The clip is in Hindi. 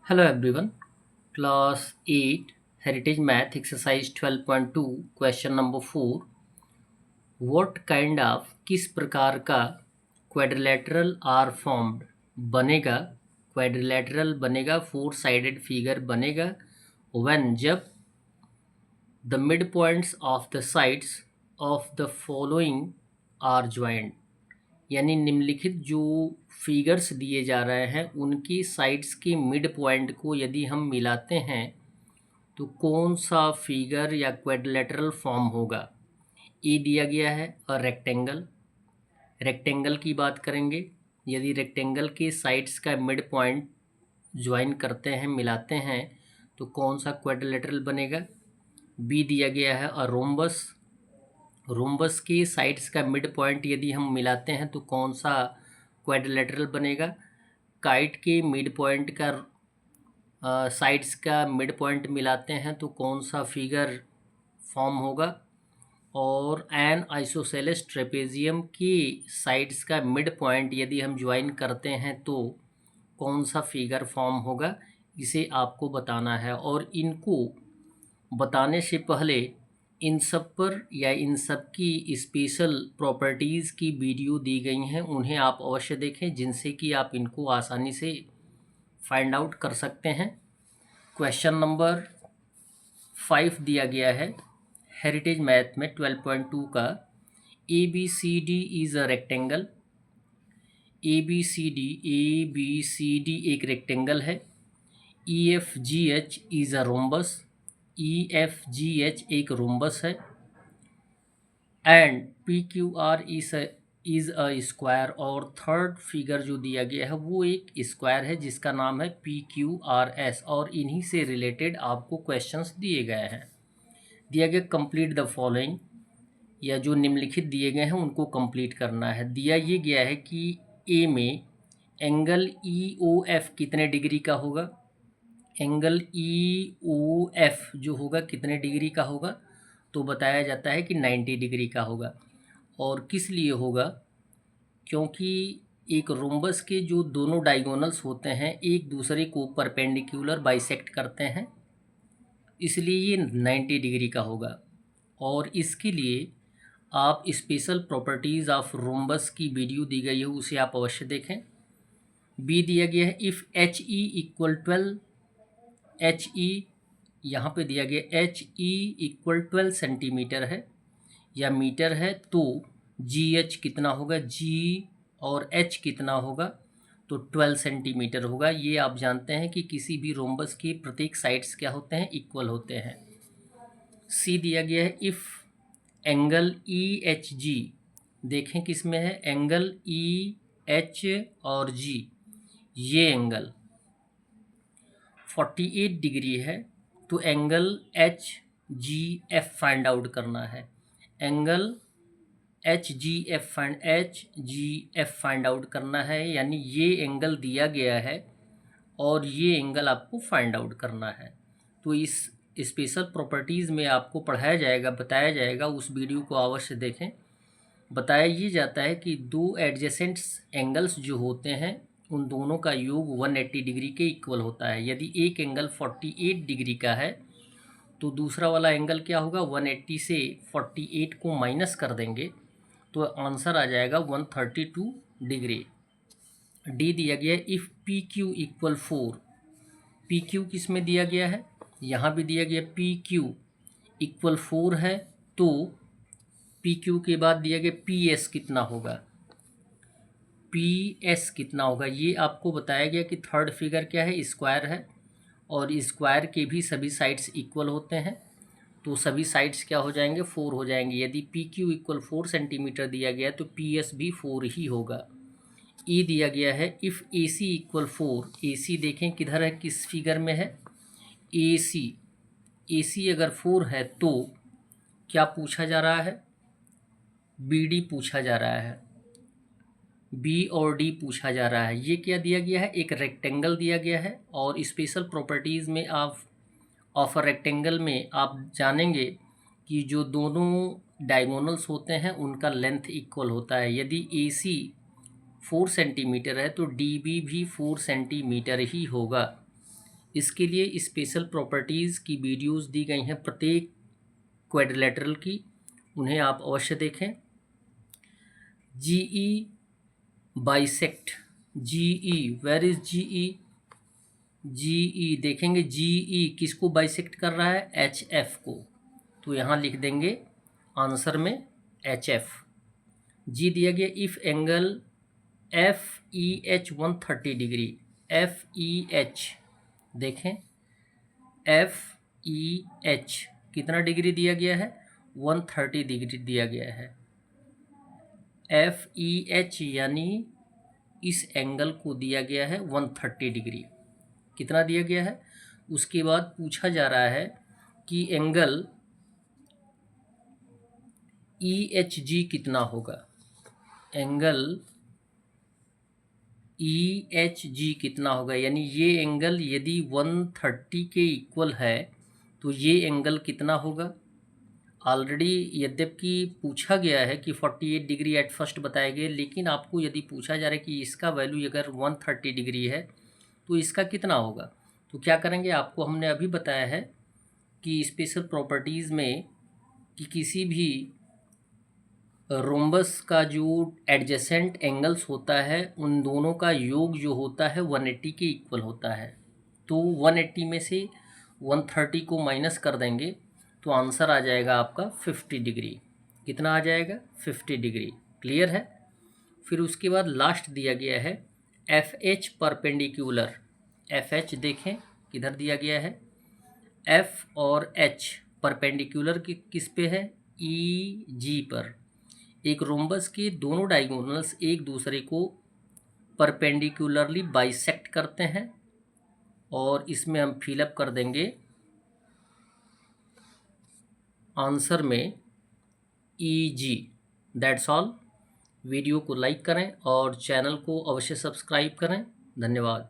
Hello everyone. Class 8 Heritage Math Exercise 12.2 Question number 4. What kind of किस प्रकार का quadrilateral are formed बनेगा quadrilateral बनेगा four sided figure बनेगा when जब the midpoints of the sides of the following are joined यानी निम्नलिखित जो फिगर्स दिए जा रहे हैं उनकी साइड्स के मिड पॉइंट को यदि हम मिलाते हैं तो कौन सा फिगर या क्वाड्रिलेटरल फॉर्म होगा। ए दिया गया है और रेक्टेंगल रेक्टेंगल की बात करेंगे। यदि रेक्टेंगल के साइड्स का मिड पॉइंट ज्वाइन करते हैं मिलाते हैं तो कौन सा क्वाड्रिलेटरल बनेगा। बी दिया गया है और रोम्बस रोम्बस के साइड्स का मिड पॉइंट यदि हम मिलाते हैं तो कौन सा क्वाड्रिलेटरल बनेगा। काइट के मिड पॉइंट का साइड्स का मिड पॉइंट मिलाते हैं तो कौन सा फिगर फॉर्म होगा। और एन आइसोसेलेस ट्रेपेजियम की साइड्स का मिड पॉइंट यदि हम ज्वाइन करते हैं तो कौन सा फिगर फॉर्म होगा, इसे आपको बताना है। और इनको बताने से पहले इन सब पर या इन सब की स्पेशल प्रॉपर्टीज़ की वीडियो दी गई हैं, उन्हें आप अवश्य देखें जिनसे कि आप इनको आसानी से फाइंड आउट कर सकते हैं। क्वेश्चन नंबर 5 दिया गया है हेरिटेज मैथ में 12.2 का। A B C D is a rectangle. A B C D एक रेक्टेंगल है। E F G H is a rhombus. E F G H एक रोम्बस है। And P Q R is a square. और थर्ड फिगर जो दिया गया है वो एक स्क्वायर है जिसका नाम है पी क्यू आर एस। और इन्हीं से रिलेटेड आपको क्वेश्चंस दिए गए हैं। दिया गया कंप्लीट द फॉलोइंग, या जो निम्नलिखित दिए गए हैं उनको कंप्लीट करना है। दिया ये गया है कि ए में एंगल ई ओ एफ कितने डिग्री का होगा। एंगल ई ओ एफ जो होगा कितने डिग्री का होगा, तो बताया जाता है कि 90 डिग्री का होगा। और किस लिए होगा, क्योंकि एक रोम्बस के जो दोनों डायगोनल्स होते हैं एक दूसरे को परपेंडिकुलर बाइसेक्ट करते हैं, इसलिए ये 90 डिग्री का होगा। और इसके लिए आप स्पेशल प्रॉपर्टीज़ ऑफ रोम्बस की वीडियो दी गई है, उसे आप अवश्य देखें। बी दिया गया है if H E equal 12, H E यहाँ पे दिया गया एच ई इक्वल 12 सेंटीमीटर है या मीटर है, तो जी एच कितना होगा, जी और एच कितना होगा, तो 12 सेंटीमीटर होगा। ये आप जानते हैं कि किसी भी रोम्बस के प्रत्येक साइड्स क्या होते हैं, इक्वल होते हैं। सी दिया गया है if angle E H G, देखें किस में है, एंगल ई एच और जी, ये एंगल 48 डिग्री है, तो angle H G F find out करना है। Angle H G F find out करना है, यानी ये एंगल दिया गया है और ये एंगल आपको फाइंड आउट करना है। तो इस स्पेशल प्रॉपर्टीज़ में आपको पढ़ाया जाएगा, बताया जाएगा, उस वीडियो को अवश्य देखें। बताया ये जाता है कि दो एडजेसेंट एंगल्स जो होते हैं उन दोनों का योग 180 डिग्री के इक्वल होता है। यदि एक एंगल 48 डिग्री का है तो दूसरा वाला एंगल क्या होगा, 180 से 48 को माइनस कर देंगे तो आंसर आ जाएगा 132 डिग्री। डी दिया गया है if P Q equal 4। P Q किस में दिया गया है, यहाँ भी दिया गया पी क्यू इक्वल 4 है, तो पी क्यू के बाद दिया गया पी एस कितना होगा, पी एस कितना होगा, ये आपको बताया गया कि थर्ड फिगर क्या है, स्क्वायर है और स्क्वायर के भी सभी साइड्स इक्वल होते हैं, तो सभी साइड्स क्या हो जाएंगे, 4 हो जाएंगे। यदि पी क्यू इक्वल 4 सेंटीमीटर दिया गया तो पी एस भी 4 ही होगा। ई दिया गया है इफ़ ए सी इक्वल 4। ए सी देखें किधर है, किस फिगर में है, ए सी अगर 4 है तो क्या पूछा जा रहा है, बी डी पूछा जा रहा है, बी और डी पूछा जा रहा है। ये क्या दिया गया है, एक रेक्टेंगल दिया गया है। और स्पेशल प्रॉपर्टीज़ में आप ऑफ अ रेक्टेंगल में आप जानेंगे कि जो दोनों डायगोनल्स होते हैं उनका लेंथ इक्वल होता है। यदि ए सी 4 सेंटीमीटर है तो डी बी भी 4 सेंटीमीटर ही होगा। इसके लिए स्पेशल प्रॉपर्टीज़ की वीडियोस दी गई हैं प्रत्येक क्वाड्रिलेटरल की, उन्हें आप अवश्य देखें। GE bisect, GE, where is GE? GE देखेंगे, जीई किसको बाइसेक्ट कर रहा है? एचएफ को, तो यहाँ लिख देंगे आंसर में एचएफ। जी दिया गया if angle F E H 130 degree, F E H देखें, एफ ई एच कितना डिग्री दिया गया है? 130 डिग्री दिया गया है। एफ ई एच यानी इस एंगल को दिया गया है 130 डिग्री, कितना दिया गया है? उसके बाद पूछा जा रहा है कि एंगल ई एच जी कितना होगा, एंगल ई एच जी कितना होगा, यानी ये एंगल यदि 130 के इक्वल है तो ये एंगल कितना होगा। ऑलरेडी यद्यपि पूछा गया है कि 48 डिग्री एट फर्स्ट बताया गया, लेकिन आपको यदि पूछा जा रहा है कि इसका वैल्यू अगर 130 डिग्री है तो इसका कितना होगा, तो क्या करेंगे, आपको हमने अभी बताया है कि स्पेशल प्रॉपर्टीज़ में कि किसी भी रोम्बस का जो एडजेसेंट एंगल्स होता है उन दोनों का योग जो होता है 180 के इक्वल होता है। तो 180 में से 130 को माइनस कर देंगे तो आंसर आ जाएगा आपका 50 डिग्री। कितना आ जाएगा? 50 डिग्री। क्लियर है। फिर उसके बाद लास्ट दिया गया है F H perpendicular. F H देखें किधर दिया गया है, एफ और एच परपेंडिकुलर किस पे है? ई जी पर। एक रोम्बस के दोनों डायगोनल्स एक दूसरे को परपेंडिकुलरली बाइसेक्ट करते हैं और इसमें हम फिलअप कर देंगे आंसर में easy. That's all. Video को लाइक करें और चैनल को अवश्य सब्सक्राइब करें। धन्यवाद।